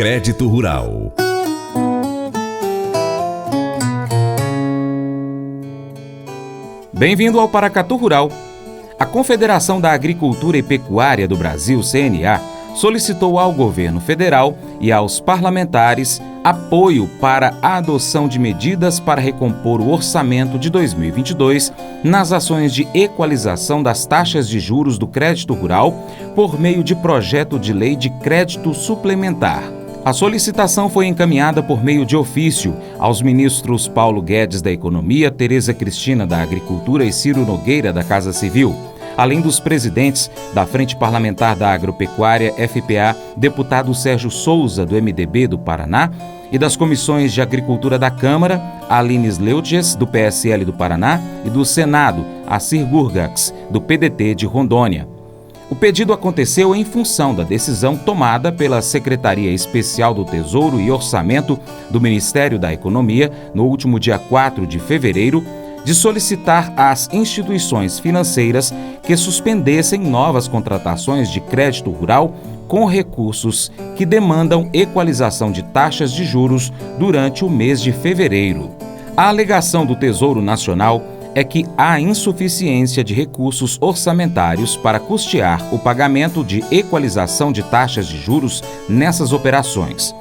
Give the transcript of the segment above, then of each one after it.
Crédito Rural. Bem-vindo ao Paracatu Rural. A Confederação da Agricultura e Pecuária do Brasil, CNA, solicitou ao governo federal e aos parlamentares apoio para a adoção de medidas para recompor o orçamento de 2022 nas ações de equalização das taxas de juros do crédito rural por meio de projeto de lei de crédito suplementar. A solicitação foi encaminhada por meio de ofício aos ministros Paulo Guedes da Economia, Tereza Cristina da Agricultura e Ciro Nogueira da Casa Civil, além dos presidentes da Frente Parlamentar da Agropecuária, FPA, deputado Sérgio Souza, do MDB do Paraná, e das comissões de Agricultura da Câmara, Aline Sleutges, do PSL do Paraná, e do Senado, Assir Gurgax, do PDT de Rondônia. O pedido aconteceu em função da decisão tomada pela Secretaria Especial do Tesouro e Orçamento do Ministério da Economia, no último dia 4 de fevereiro, de solicitar às instituições financeiras que suspendessem novas contratações de crédito rural com recursos que demandam equalização de taxas de juros durante o mês de fevereiro. A alegação do Tesouro Nacional é que há insuficiência de recursos orçamentários para custear o pagamento de equalização de taxas de juros nessas operações.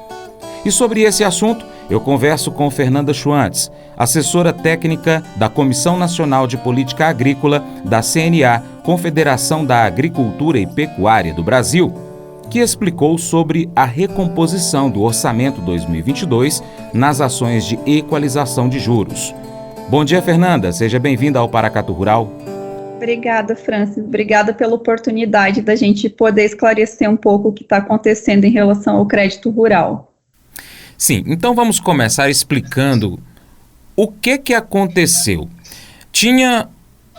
E sobre esse assunto, eu converso com Fernanda Schwantz, assessora técnica da Comissão Nacional de Política Agrícola da CNA, Confederação da Agricultura e Pecuária do Brasil, que explicou sobre a recomposição do orçamento 2022 nas ações de equalização de juros. Bom dia, Fernanda. Seja bem-vinda ao Paracatu Rural. Obrigada, Francis. Obrigada pela oportunidade da gente poder esclarecer um pouco o que está acontecendo em relação ao crédito rural. Sim, então vamos começar explicando o que aconteceu. Tinha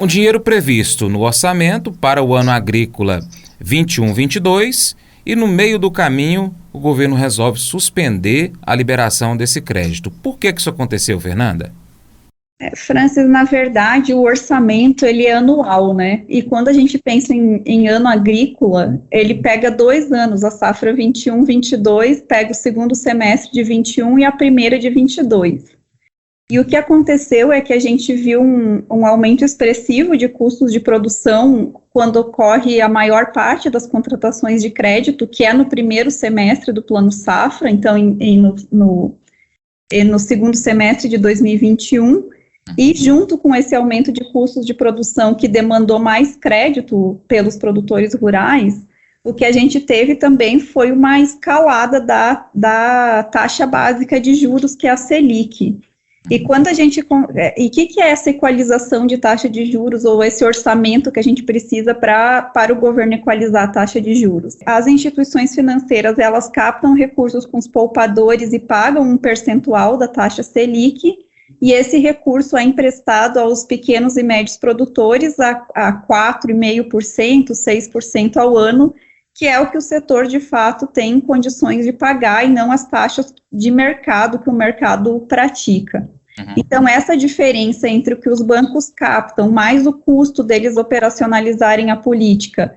um dinheiro previsto no orçamento para o ano agrícola 21-22 e no meio do caminho o governo resolve suspender a liberação desse crédito. Por que isso aconteceu, Fernanda? Francis, na verdade, o orçamento ele é anual, né? E quando a gente pensa em ano agrícola, ele pega 2 anos, a safra 21-22, pega o segundo semestre de 21 e a primeira de 22. E o que aconteceu é que a gente viu um aumento expressivo de custos de produção quando ocorre a maior parte das contratações de crédito, que é no primeiro semestre do Plano Safra, então no segundo semestre de 2021, e junto com esse aumento de custos de produção que demandou mais crédito pelos produtores rurais, o que a gente teve também foi uma escalada da taxa básica de juros, que é a Selic. E quando a gente... E o que é essa equalização de taxa de juros, ou esse orçamento que a gente precisa para o governo equalizar a taxa de juros? As instituições financeiras, elas captam recursos com os poupadores e pagam um percentual da taxa Selic, e esse recurso é emprestado aos pequenos e médios produtores a 4,5%, 6% ao ano, que é o que o setor de fato tem condições de pagar e não as taxas de mercado que o mercado pratica. Então, essa diferença entre o que os bancos captam, mais o custo deles operacionalizarem a política,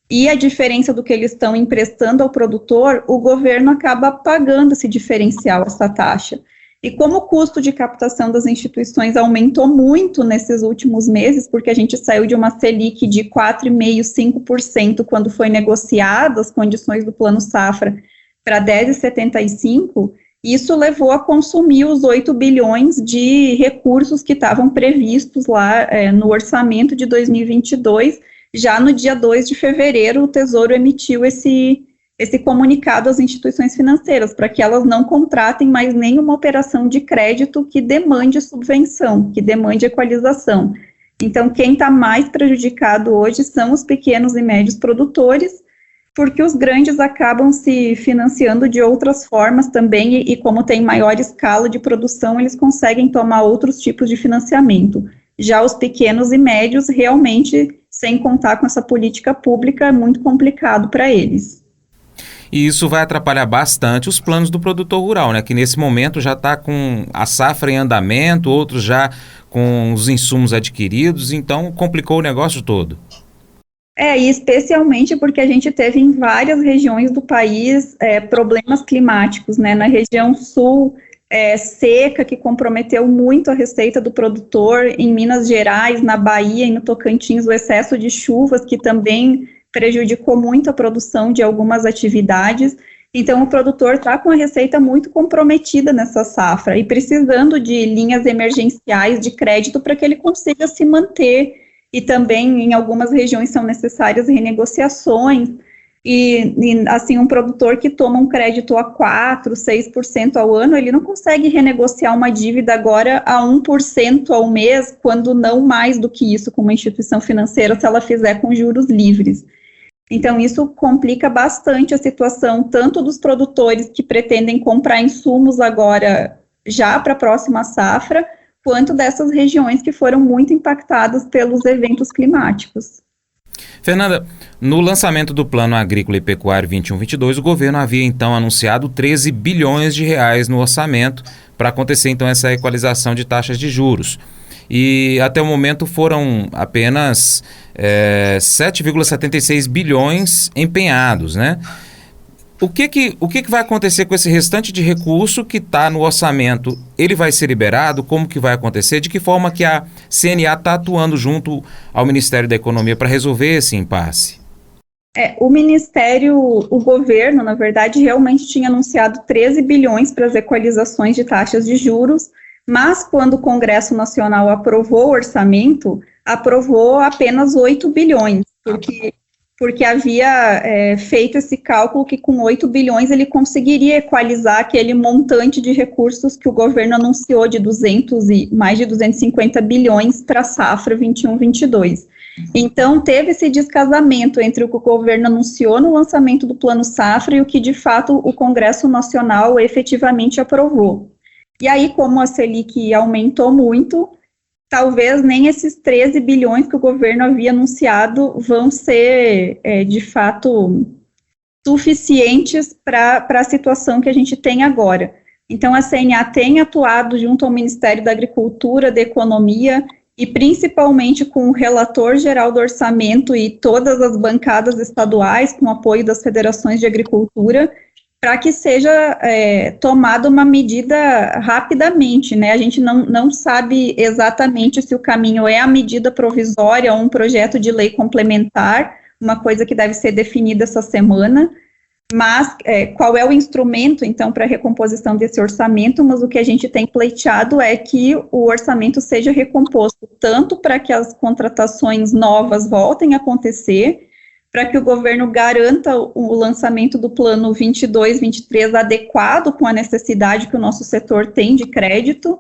e a diferença do que eles estão emprestando ao produtor, o governo acaba pagando esse diferencial, essa taxa. E como o custo de captação das instituições aumentou muito nesses últimos meses, porque a gente saiu de uma Selic de 4,5%, 5% quando foi negociada as condições do Plano Safra para 10,75%, isso levou a consumir os 8 bilhões de recursos que estavam previstos lá no orçamento de 2022. Já no dia 2 de fevereiro, o Tesouro emitiu esse comunicado às instituições financeiras, para que elas não contratem mais nenhuma operação de crédito que demande subvenção, que demande equalização. Então, quem está mais prejudicado hoje são os pequenos e médios produtores, porque os grandes acabam se financiando de outras formas também, e como tem maior escala de produção, eles conseguem tomar outros tipos de financiamento. Já os pequenos e médios, realmente, sem contar com essa política pública, é muito complicado para eles. E isso vai atrapalhar bastante os planos do produtor rural, né? Que nesse momento já está com a safra em andamento, outros já com os insumos adquiridos, então complicou o negócio todo. E especialmente porque a gente teve em várias regiões do país problemas climáticos, né? Na região sul, seca, que comprometeu muito a receita do produtor, em Minas Gerais, na Bahia e no Tocantins, o excesso de chuvas, que também prejudicou muito a produção de algumas atividades. Então, o produtor está com a receita muito comprometida nessa safra e precisando de linhas emergenciais de crédito para que ele consiga se manter. E também, em algumas regiões, são necessárias renegociações. E assim, um produtor que toma um crédito a 4%, 6% ao ano, ele não consegue renegociar uma dívida agora a 1% ao mês, quando não mais do que isso com uma instituição financeira, se ela fizer com juros livres. Então, isso complica bastante a situação, tanto dos produtores que pretendem comprar insumos agora, já para a próxima safra, quanto dessas regiões que foram muito impactadas pelos eventos climáticos. Fernanda, no lançamento do Plano Agrícola e Pecuário 21-22, o governo havia então anunciado 13 bilhões de reais no orçamento para acontecer então essa equalização de taxas de juros. E até o momento foram apenas 7,76 bilhões empenhados, né? O que vai acontecer com esse restante de recurso que está no orçamento? Ele vai ser liberado? Como que vai acontecer? De que forma que a CNA está atuando junto ao Ministério da Economia para resolver esse impasse? O governo, na verdade, realmente tinha anunciado 13 bilhões para as equalizações de taxas de juros, mas quando o Congresso Nacional aprovou o orçamento, aprovou apenas 8 bilhões, porque havia feito esse cálculo que com 8 bilhões ele conseguiria equalizar aquele montante de recursos que o governo anunciou de mais de 250 bilhões para a safra 21-22. Então, teve esse descasamento entre o que o governo anunciou no lançamento do Plano Safra e o que, de fato, o Congresso Nacional efetivamente aprovou. E aí, como a Selic aumentou muito, talvez nem esses 13 bilhões que o governo havia anunciado vão ser, de fato, suficientes para a situação que a gente tem agora. Então, a CNA tem atuado junto ao Ministério da Agricultura, da Economia, e principalmente com o relator geral do orçamento e todas as bancadas estaduais, com apoio das federações de agricultura, para que seja tomada uma medida rapidamente, né? A gente não sabe exatamente se o caminho é a medida provisória ou um projeto de lei complementar, uma coisa que deve ser definida essa semana, mas qual é o instrumento, então, para a recomposição desse orçamento, mas o que a gente tem pleiteado é que o orçamento seja recomposto tanto para que as contratações novas voltem a acontecer, para que o governo garanta o lançamento do plano 22-23 adequado com a necessidade que o nosso setor tem de crédito,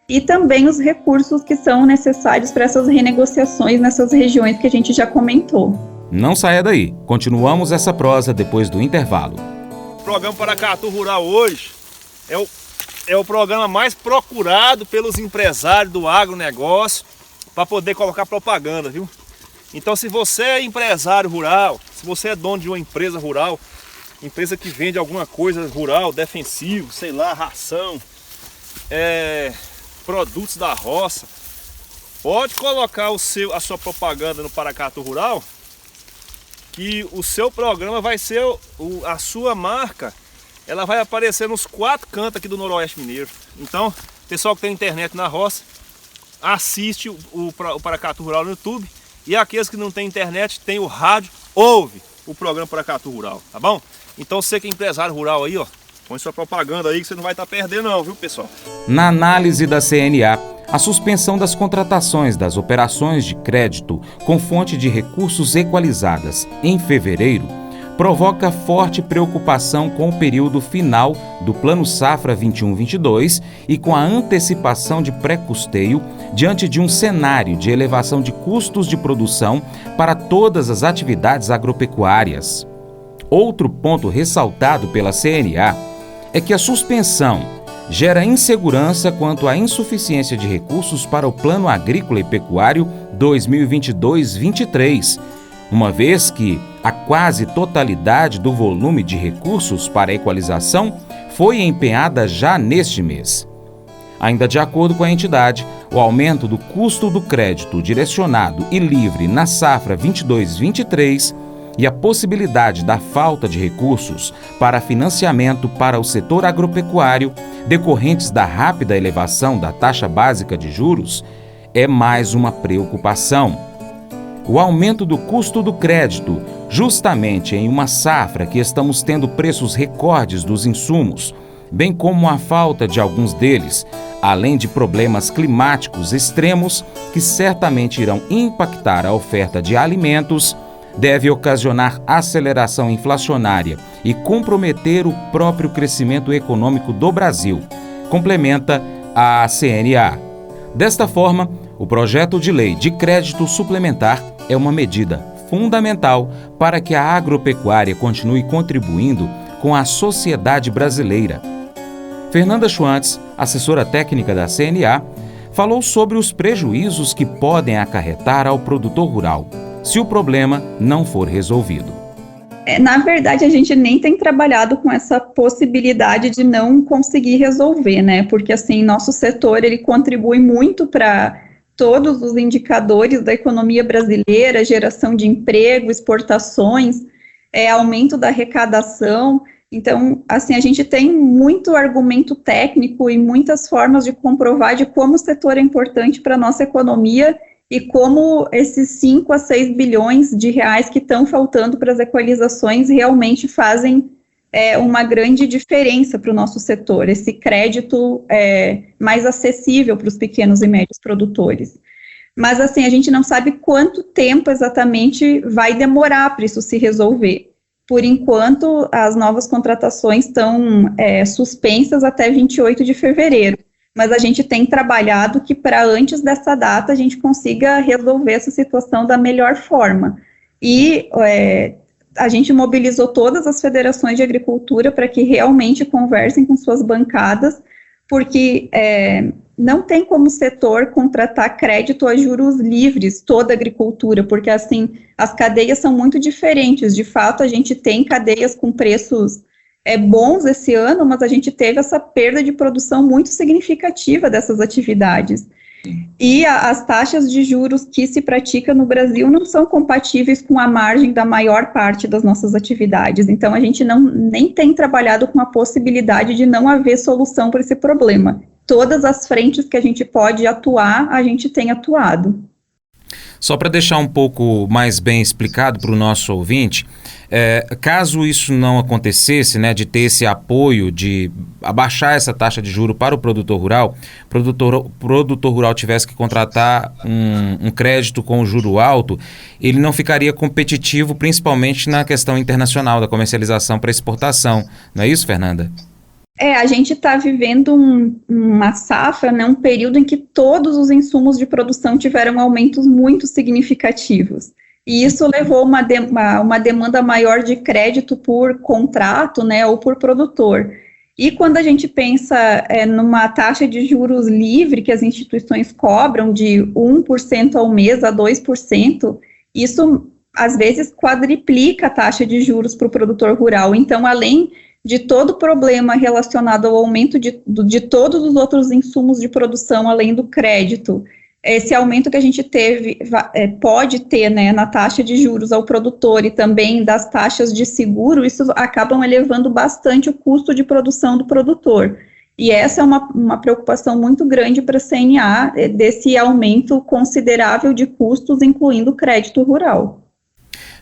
e também os recursos que são necessários para essas renegociações nessas regiões que a gente já comentou. Não saia daí, continuamos essa prosa depois do intervalo. O programa Paracatu Rural hoje é o programa mais procurado pelos empresários do agronegócio para poder colocar propaganda, viu? Então, se você é empresário rural, se você é dono de uma empresa rural, empresa que vende alguma coisa rural, defensivo, sei lá, ração, produtos da roça, pode colocar a sua propaganda no Paracatu Rural, que o seu programa vai ser, a sua marca, ela vai aparecer nos 4 cantos aqui do Noroeste Mineiro. Então, pessoal que tem internet na roça, assiste o Paracatu Rural no YouTube. E aqueles que não têm internet, tem o rádio, ouve o programa Paracatu Rural, tá bom? Então você que é empresário rural aí, ó, põe sua propaganda aí que você não vai estar perdendo não, viu, pessoal? Na análise da CNA, a suspensão das contratações das operações de crédito com fonte de recursos equalizadas em fevereiro provoca forte preocupação com o período final do Plano Safra 21-22 e com a antecipação de pré-custeio diante de um cenário de elevação de custos de produção para todas as atividades agropecuárias. Outro ponto ressaltado pela CNA é que a suspensão gera insegurança quanto à insuficiência de recursos para o Plano Agrícola e Pecuário 2022-23, uma vez que a quase totalidade do volume de recursos para a equalização foi empenhada já neste mês. Ainda de acordo com a entidade, o aumento do custo do crédito direcionado e livre na safra 22-23 e a possibilidade da falta de recursos para financiamento para o setor agropecuário decorrentes da rápida elevação da taxa básica de juros é mais uma preocupação. O aumento do custo do crédito, justamente em uma safra que estamos tendo preços recordes dos insumos, bem como a falta de alguns deles, além de problemas climáticos extremos que certamente irão impactar a oferta de alimentos, deve ocasionar aceleração inflacionária e comprometer o próprio crescimento econômico do Brasil, complementa a CNA. Desta forma, o projeto de lei de crédito suplementar é uma medida fundamental para que a agropecuária continue contribuindo com a sociedade brasileira. Fernanda Schwantz, assessora técnica da CNA, falou sobre os prejuízos que podem acarretar ao produtor rural, se o problema não for resolvido. Na verdade, a gente nem tem trabalhado com essa possibilidade de não conseguir resolver, né? Porque, assim, nosso setor, ele contribui muito para todos os indicadores da economia brasileira, geração de emprego, exportações, aumento da arrecadação. Então, assim, a gente tem muito argumento técnico e muitas formas de comprovar de como o setor é importante para a nossa economia e como esses 5 a 6 bilhões de reais que estão faltando para as equalizações realmente fazem uma grande diferença para o nosso setor, esse crédito mais acessível para os pequenos e médios produtores. Mas, assim, a gente não sabe quanto tempo exatamente vai demorar para isso se resolver. Por enquanto, as novas contratações estão suspensas até 28 de fevereiro. Mas a gente tem trabalhado que para antes dessa data a gente consiga resolver essa situação da melhor forma. E a gente mobilizou todas as federações de agricultura para que realmente conversem com suas bancadas, porque não tem como o setor contratar crédito a juros livres toda a agricultura, porque assim, as cadeias são muito diferentes. De fato, a gente tem cadeias com preços bons esse ano, mas a gente teve essa perda de produção muito significativa dessas atividades. E as taxas de juros que se praticam no Brasil não são compatíveis com a margem da maior parte das nossas atividades. Então, a gente nem tem trabalhado com a possibilidade de não haver solução para esse problema. Todas as frentes que a gente pode atuar, a gente tem atuado. Só para deixar um pouco mais bem explicado para o nosso ouvinte, caso isso não acontecesse, né, de ter esse apoio, de abaixar essa taxa de juro para o produtor rural tivesse que contratar um crédito com juro alto, ele não ficaria competitivo, principalmente na questão internacional da comercialização para exportação. Não é isso, Fernanda? A gente está vivendo uma safra, né, um período em que todos os insumos de produção tiveram aumentos muito significativos. E isso levou uma demanda maior de crédito por contrato, né, ou por produtor. E quando a gente pensa numa taxa de juros livre que as instituições cobram de 1% ao mês a 2%, isso às vezes quadriplica a taxa de juros para o produtor rural. Então, além de todo o problema relacionado ao aumento de todos os outros insumos de produção, além do crédito, esse aumento que a gente pode ter, né, na taxa de juros ao produtor e também das taxas de seguro, isso acabam elevando bastante o custo de produção do produtor. E essa é uma preocupação muito grande para a CNA, desse aumento considerável de custos, incluindo o crédito rural.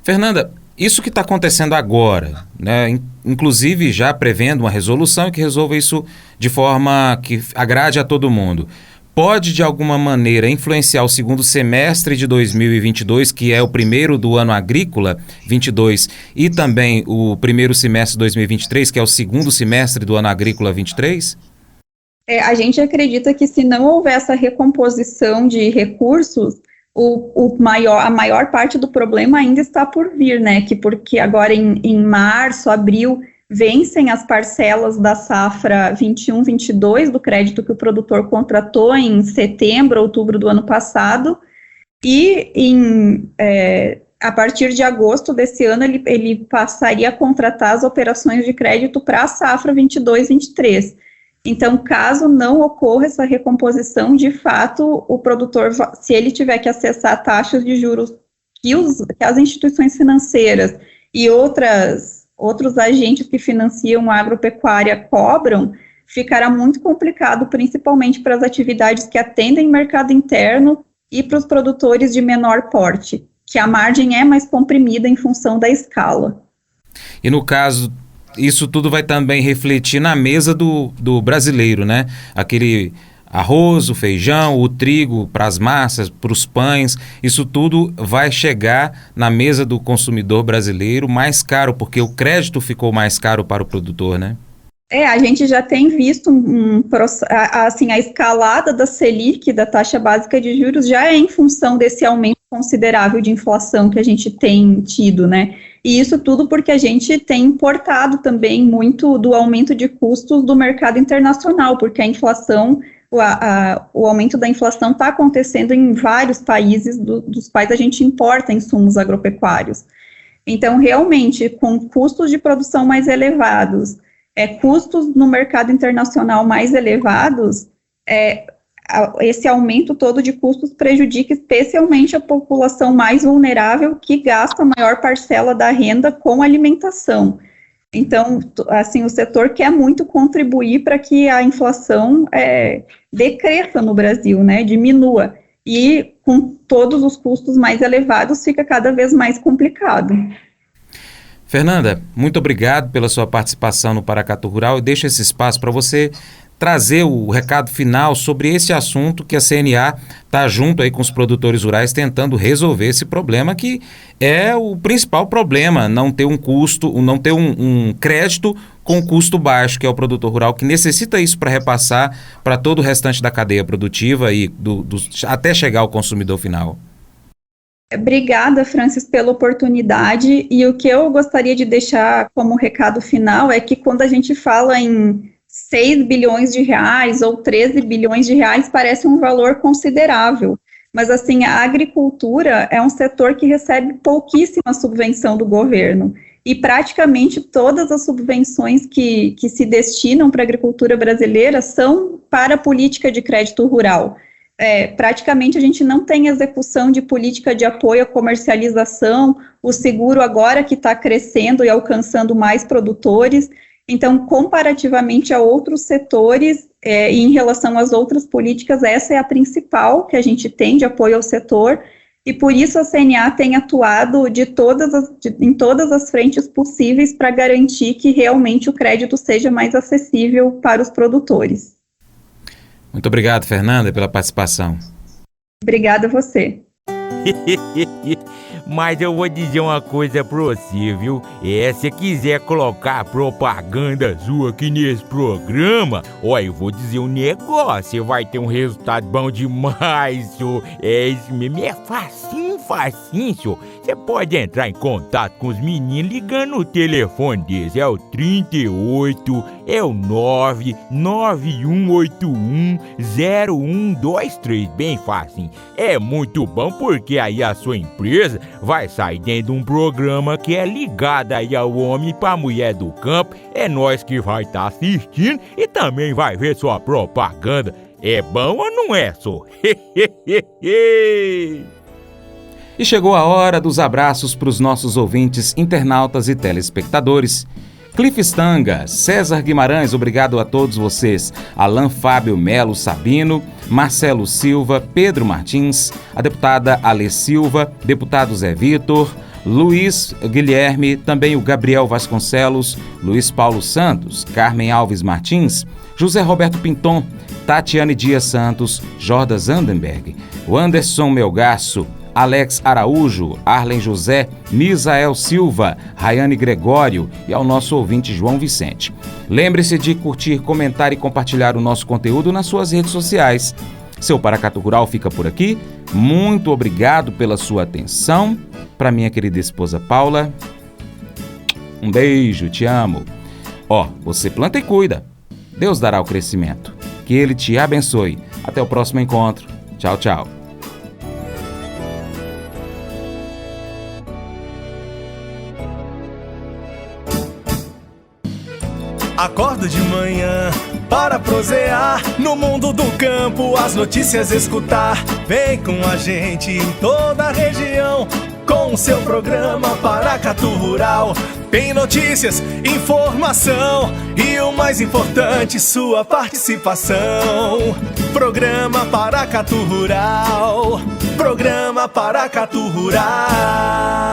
Fernanda, isso que está acontecendo agora, né, inclusive já prevendo uma resolução que resolva isso de forma que agrade a todo mundo, pode de alguma maneira influenciar o segundo semestre de 2022, que é o primeiro do ano agrícola 22, e também o primeiro semestre de 2023, que é o segundo semestre do ano agrícola 23? A gente acredita que se não houver essa recomposição de recursos, a maior parte do problema ainda está por vir, né? Porque agora em março, abril, vencem as parcelas da safra 21-22 do crédito que o produtor contratou em setembro, outubro do ano passado, e a partir de agosto desse ano ele passaria a contratar as operações de crédito para a safra 22-23. Então, caso não ocorra essa recomposição, de fato, o produtor, se ele tiver que acessar taxas de juros que as instituições financeiras e outros agentes que financiam a agropecuária cobram, ficará muito complicado, principalmente para as atividades que atendem mercado interno e para os produtores de menor porte, que a margem é mais comprimida em função da escala. E no caso, isso tudo vai também refletir na mesa do brasileiro, né? Aquele arroz, o feijão, o trigo para as massas, para os pães, isso tudo vai chegar na mesa do consumidor brasileiro mais caro, porque o crédito ficou mais caro para o produtor, né? A gente já tem visto assim, a escalada da Selic, da taxa básica de juros, já é em função desse aumento considerável de inflação que a gente tem tido, né? E isso tudo porque a gente tem importado também muito do aumento de custos do mercado internacional, porque a inflação, o aumento da inflação está acontecendo em vários países dos quais a gente importa insumos agropecuários. Então, realmente, com custos de produção mais elevados, custos no mercado internacional mais elevados, esse aumento todo de custos prejudica especialmente a população mais vulnerável, que gasta a maior parcela da renda com alimentação. Então, assim, o setor quer muito contribuir para que a inflação decresça no Brasil, né, diminua, e com todos os custos mais elevados fica cada vez mais complicado. Fernanda, muito obrigado pela sua participação no Paracatu Rural e deixo esse espaço para você trazer o recado final sobre esse assunto que a CNA está junto aí com os produtores rurais tentando resolver esse problema, que é o principal problema, não ter um custo, não ter um crédito com custo baixo, que é o produtor rural, que necessita isso para repassar para todo o restante da cadeia produtiva e até chegar ao consumidor final. Obrigada, Francis, pela oportunidade, e o que eu gostaria de deixar como recado final é que quando a gente fala em 6 bilhões de reais ou 13 bilhões de reais, parece um valor considerável, mas assim, a agricultura é um setor que recebe pouquíssima subvenção do governo, e praticamente todas as subvenções que se destinam para a agricultura brasileira são para a política de crédito rural. Praticamente a gente não tem execução de política de apoio à comercialização, o seguro agora que está crescendo e alcançando mais produtores. Então, comparativamente a outros setores e em relação às outras políticas, essa é a principal que a gente tem de apoio ao setor, e por isso a CNA tem atuado em todas as frentes possíveis para garantir que realmente o crédito seja mais acessível para os produtores. Muito obrigado, Fernanda, pela participação. Obrigada a você. Mas eu vou dizer uma coisa pra você, viu? Se quiser colocar propaganda sua aqui nesse programa, eu vou dizer um negócio, você vai ter um resultado bom demais, senhor. Isso mesmo, é facinho, senhor. Você pode entrar em contato com os meninos ligando no telefone deles, é o 38, é o 991810123, bem facinho. É muito bom porque aí a sua empresa vai sair dentro de um programa que é ligado aí ao homem para a mulher do campo. É nós que vai estar assistindo e também vai ver sua propaganda. É bom ou não é, só? E chegou a hora dos abraços para os nossos ouvintes, internautas e telespectadores. Cliff Stanga, César Guimarães, obrigado a todos vocês. Alan Fábio Melo Sabino, Marcelo Silva, Pedro Martins, a deputada Alê Silva, deputado Zé Vitor, Luiz Guilherme, também o Gabriel Vasconcelos, Luiz Paulo Santos, Carmen Alves Martins, José Roberto Pinton, Tatiane Dias Santos, Jorda Zandenberg, o Anderson Melgaço, Alex Araújo, Arlen José, Misael Silva, Rayane Gregório e ao nosso ouvinte João Vicente. Lembre-se de curtir, comentar e compartilhar o nosso conteúdo nas suas redes sociais. Seu Paracatu Rural fica por aqui. Muito obrigado pela sua atenção. Para minha querida esposa Paula, um beijo, te amo. Você planta e cuida. Deus dará o crescimento. Que Ele te abençoe. Até o próximo encontro. Tchau, tchau. Acordo de manhã, para prosear no mundo do campo, as notícias escutar. Vem com a gente em toda a região com o seu programa Paracatu Rural. Tem notícias, informação e o mais importante, sua participação. Programa Paracatu Rural. Programa Paracatu Rural.